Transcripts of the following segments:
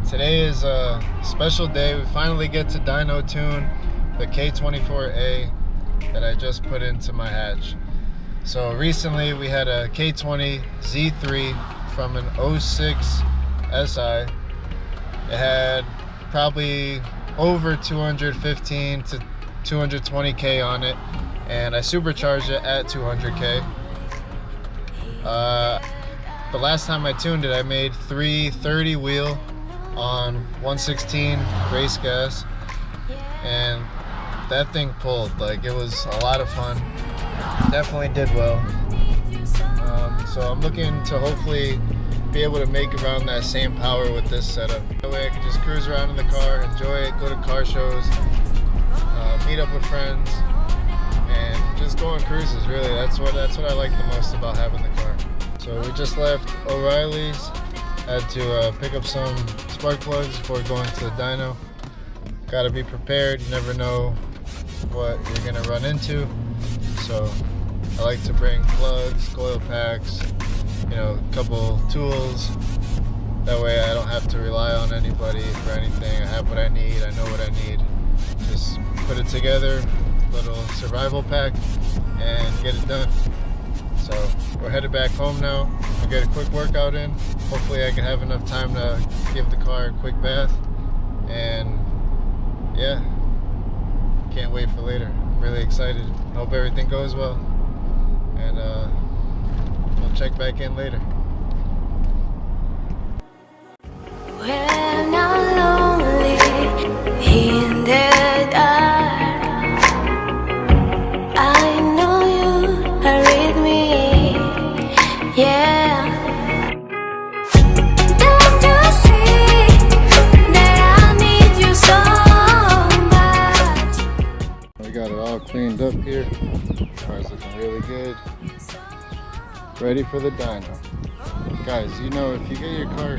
Today is a special day. We finally get to dyno tune the k24a that I just put into my hatch. So recently we had a K20 Z3 from an 06 SI. It had probably over 215 to 220k on it, and I supercharged it at 200k. The last time I tuned it, I made 330 wheel on 116 race gas, and that thing pulled. Like, it was a lot of fun. Definitely did well. So I'm looking to hopefully be able to make around that same power with this setup. That way I can just cruise around in the car, enjoy it, go to car shows, meet up with friends, and just go on cruises. Really, that's what I like the most about having the car. So we just left O'Reilly's. Had to pick up some spark plugs before going to the dyno. Got to be prepared. You never know what you're gonna run into. So I like to bring plugs, coil packs, you know, a couple tools. That way I don't have to rely on anybody for anything. I have what I need. I know what I need. Just put it together, little survival pack, and get it done. So we're headed back home now. I'll get a quick workout in. Hopefully I can have enough time to give the car a quick bath. And yeah, can't wait for later. I'm really excited. Hope everything goes well. And we'll check back in later. When I'm lonely in the dark, I know you are with me, yeah. Don't you see that I need you so much? We got it all cleaned up here. Car's looking really good. Ready for the dyno. Guys, you know, if you get your car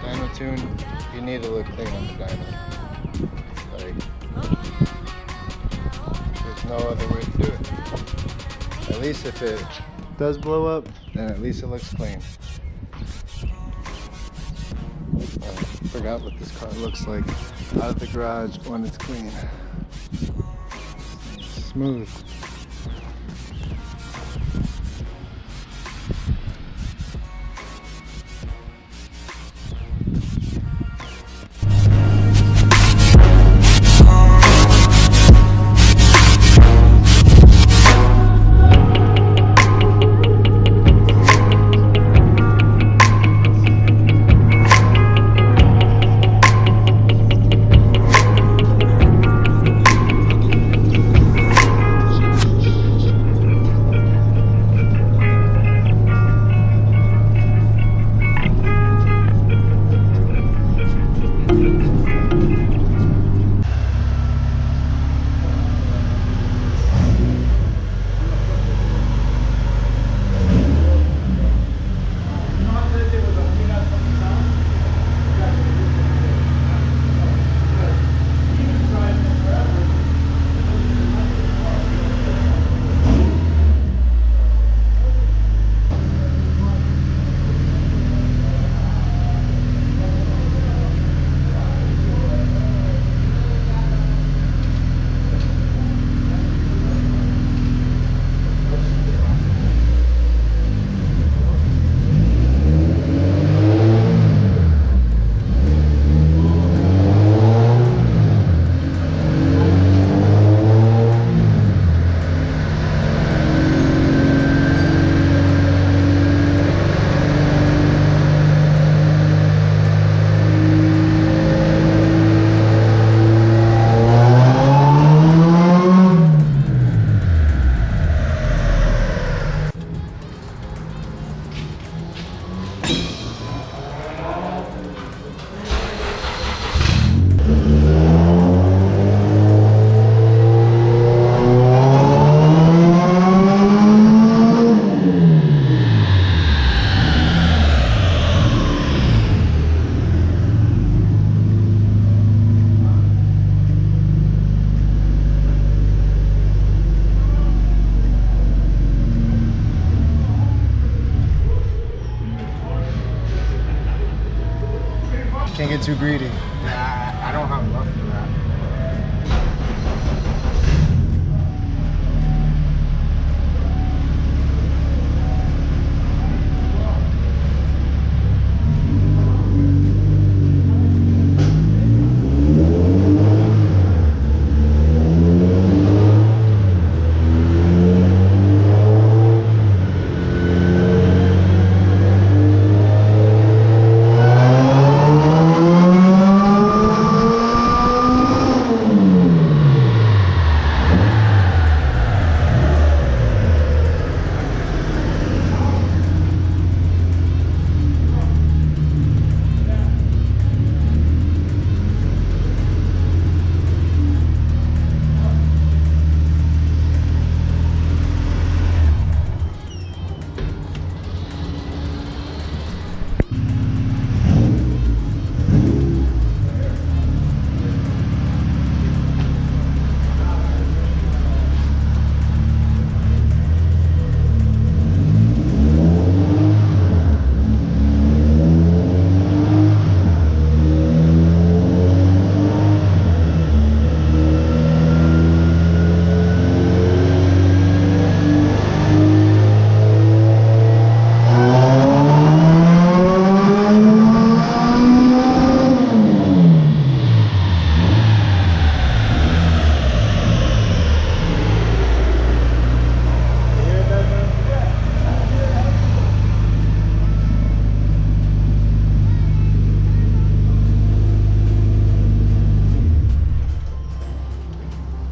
dyno tuned, you need to look clean on the dyno. Like, there's no other way to do it. At least if it does blow up, then at least it looks clean. I forgot what this car looks like out of the garage when it's clean. It's smooth. get too greedy. Yeah, I don't have enough for that.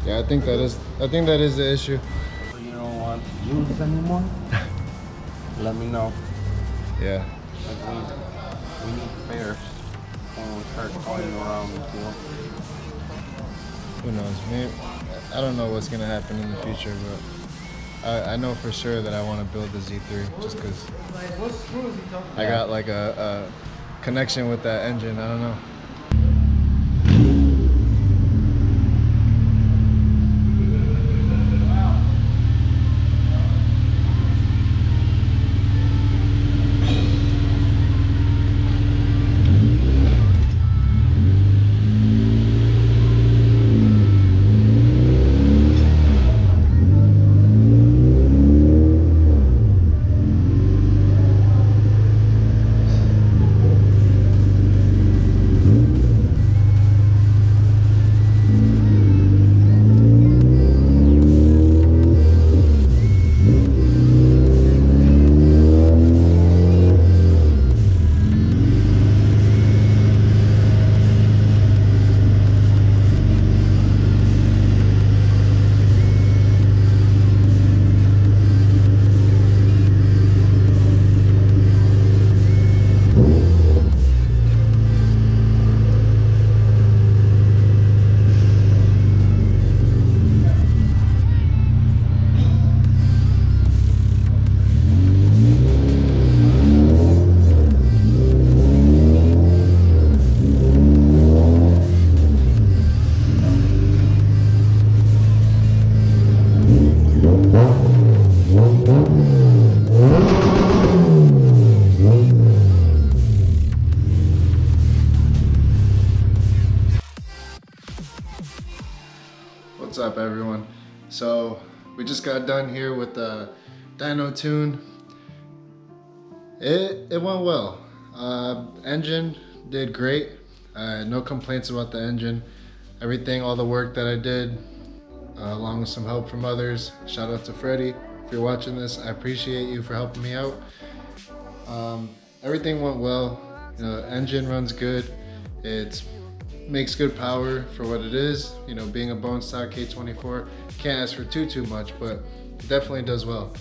Yeah, I think that is the issue. You don't want to use anymore? Let me know. Yeah. We need spares when we start going around the field. Who knows? Maybe, I don't know what's gonna happen in the future, but I know for sure that I want to build the Z3 just because I got like a connection with that engine. I don't know. What's up, everyone? So we just got done here with the dyno tune. It went well. Engine did great. No complaints about the engine. Everything, all the work that I did, along with some help from others. Shout out to Freddie. If you're watching this, I appreciate you for helping me out. Everything went well. You know, engine runs good. It makes good power for what it is. You know, being a bone stock K24, can't ask for too much, but it definitely does well.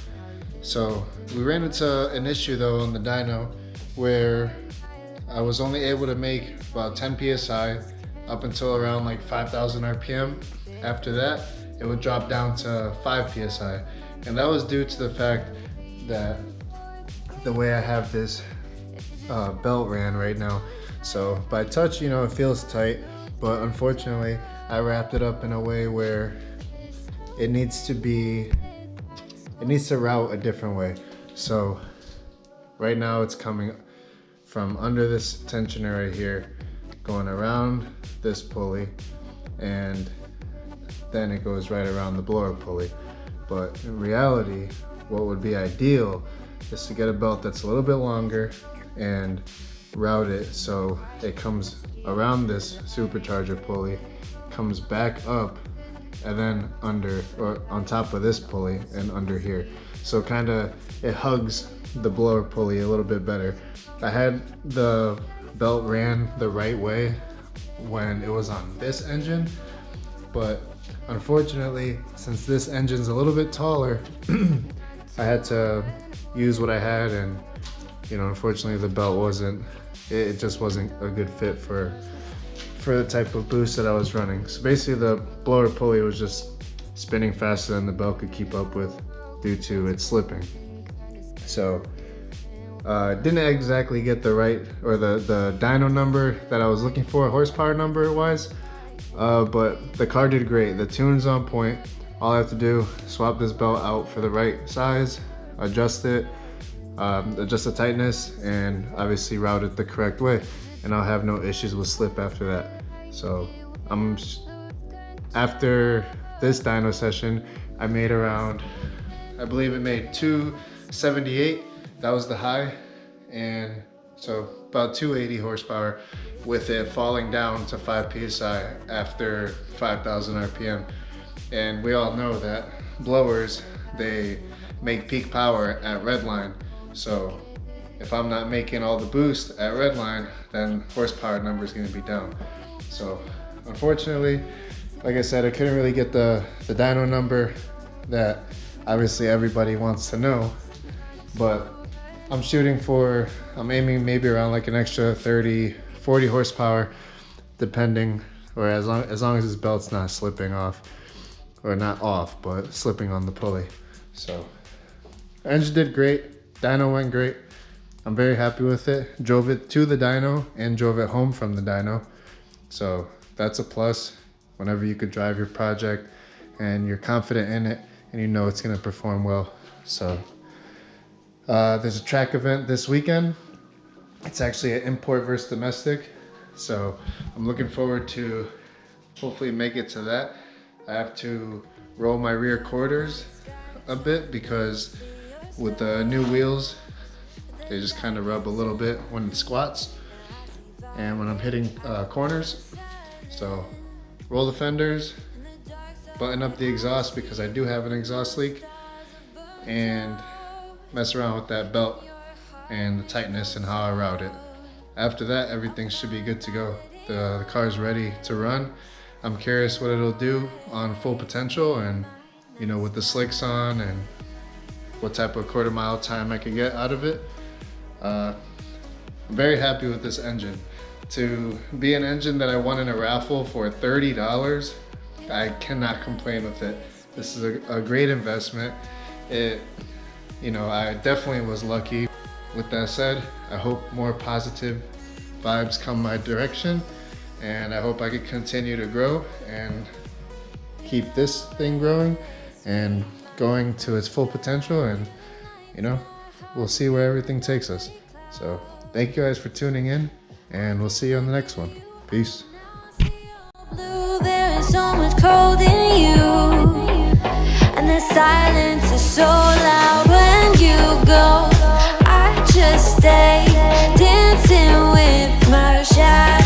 So we ran into an issue though on the dyno where I was only able to make about 10 psi up until around like 5,000 RPM. After that, it would drop down to 5 psi. And that was due to the fact that the way I have this belt ran right now. So by touch, you know, it feels tight, but unfortunately I wrapped it up in a way where it needs to route a different way. So right now it's coming from under this tensioner right here, going around this pulley, and then it goes right around the blower pulley. But in reality, what would be ideal is to get a belt that's a little bit longer and route it so it comes around this supercharger pulley, comes back up, and then under, or on top of this pulley and under here. So kind of it hugs the blower pulley a little bit better. I had the belt ran the right way when it was on this engine, but unfortunately, since this engine's a little bit taller, I had to use what I had, and unfortunately the belt wasn't, it just wasn't a good fit for the type of boost that I was running. So basically the blower pulley was just spinning faster than the belt could keep up with due to it slipping. So didn't exactly get the right, or the dyno number that I was looking for, horsepower number wise, but the car did great. The tune's on point. All I have to do, swap this belt out for the right size, adjust it, adjust the tightness, and obviously route it the correct way, and I'll have no issues with slip after that. So after this dyno session, I made around, I believe it made 278. That was the high, and so about 280 horsepower with it falling down to 5 psi after 5,000 RPM. And we all know that blowers, they make peak power at redline. So if I'm not making all the boost at redline, then horsepower number is gonna be down. So unfortunately, like I said, I couldn't really get the dyno number that obviously everybody wants to know, but I'm aiming maybe around like an extra 30, 40 horsepower, depending, or as long as this belt's not slipping off, or not off, but slipping on the pulley. So engine did great, dyno went great. I'm very happy with it. Drove it to the dyno and drove it home from the dyno. So that's a plus whenever you could drive your project and you're confident in it and you know it's gonna perform well. So there's a track event this weekend. It's actually an import versus domestic. So I'm looking forward to hopefully make it to that. I have to roll my rear quarters a bit because with the new wheels, they just kind of rub a little bit when it squats and when I'm hitting corners. So roll the fenders, button up the exhaust because I do have an exhaust leak, and mess around with that belt and the tightness and how I route it. After that, everything should be good to go. The car's ready to run. I'm curious what it'll do on full potential, and with the slicks on, and what type of quarter-mile time I could get out of it. I'm very happy with this engine. To be an engine that I won in a raffle for $30, I cannot complain with it. This is a great investment. I definitely was lucky. With that said, I hope more positive vibes come my direction, and I hope I can continue to grow and keep this thing growing and going to its full potential, and we'll see where everything takes us. So thank you guys for tuning in, and we'll see you on the next one. Peace. Blue, there is so much cold in you, and the silence is so loud when you go. I just stay dancing with my shadow.